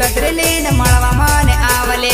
છત્રી લઈને મળવા મને આવલે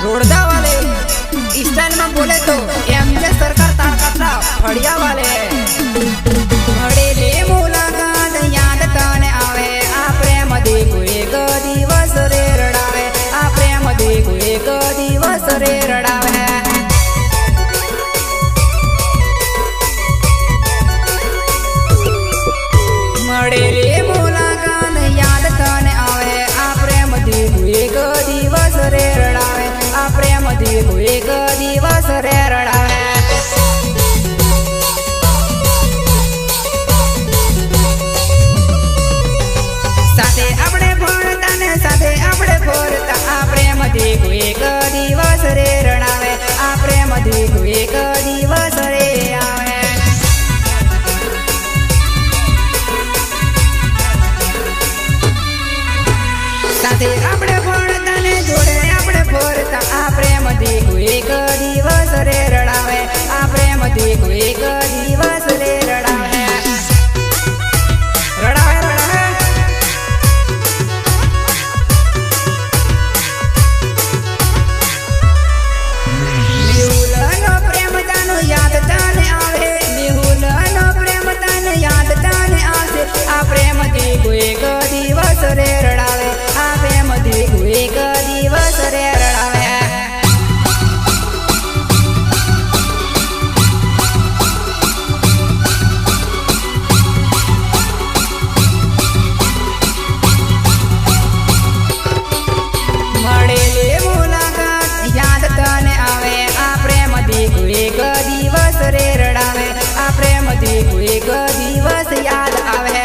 रोडदा वाले स्टाइल में बोले तो एमजे सरकार ताड़काटला फड़िया वाले घड़े ले मुलाकात याद तने आवे आ प्रेम देखो एक दिवस रे रडावे आ प्रेम देखो एक दिवस रे रडावे मड़े रे मुलाकात याद तने आवे आ प्रेम देखो एक दिवस रे रडावे आ प्रेम देखो एक दिवस रे रडावे साथे अपने भणता ने साथे अपने फोरता आ प्रेम देखो एक दिवस रे रडावे आ प्रेम देखो एक दिवस रे आवे साथे अपने भणता ने जोड़े अपने फोरता आ प्रेम देखो एक दिवस रे रडावे आ प्रेम देखो एक दिवस रे रडावे रडावे रडावे मेहुलनो प्रेम तानो याद ताने आवे मेहुलनो प्रेम ताने याद ताने आवे आ प्रेम देखो एक दिवस रे रडावे आ प्रेम देखो एक दिवस रे रडावे एक दिवस रे रडावे आ प्रेम देखो एक दिवस याद आवे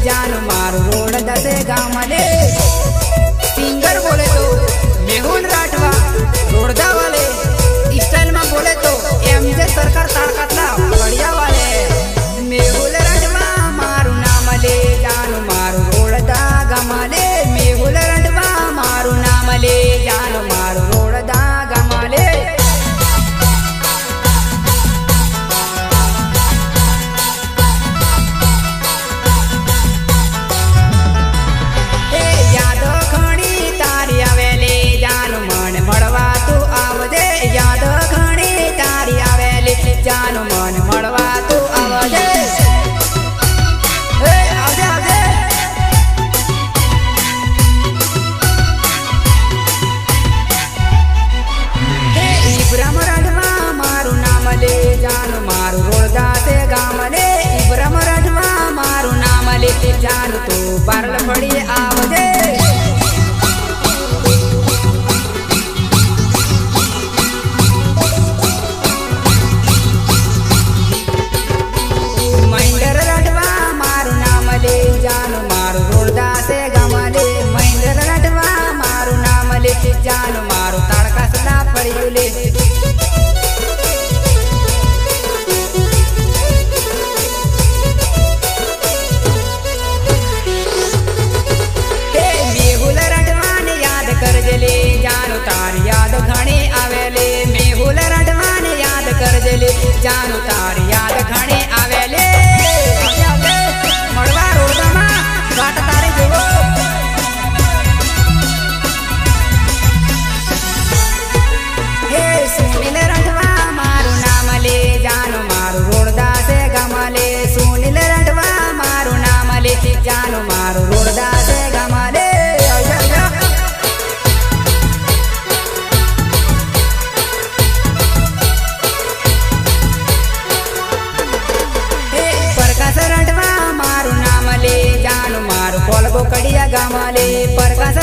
જાનું મારું રોડ દસે ગામલે સિંગર બોલે તો મેહુલ રાઠવા રોડદા વાલે स्टाइल में बोले तो एमजे सरकार ताड़कातला बढ़िया वाले मेहुल राठवा मारू नाम ले जानू मारू रोडदा गमाले मेहुल राठवा मारू नाम ले जानू मारू रोडदा गमाले જાનું મન મળવા તું આવજે એ આવજે આવજે હે ઇબ્રામ રાઠવા મારું નામ લે જાનું મારું રોડદા તે ગામ લે ઇબ્રામ રાઠવા મારું નામ લે જાનું તું પારલ ફળી આવજે જાનું મારું તાળકાસલા પડ્યું લે હે મેહુલ રાઠવાને યાદ કરજે લે જાનું તાર યાદ ઘણી આવે લે મેહુલ રાઠવાને યાદ કરજે લે જાનું તાર યાદ ઘણી આવે લે મળવા રોડમાં ઘાટ તારે જેવો સુનિલ રાઠવા મારું નામ લે જાનું મારું રોડદા તે ગમાલે સુનિલ રાઠવા મારું નામ લે જાનું મારું રોડદા તે ગમાલે પ્રકાશ રાઠવા મારું નામ લે જાનું મારું કોલબો કડિયા ગમાલે પ્રકાશ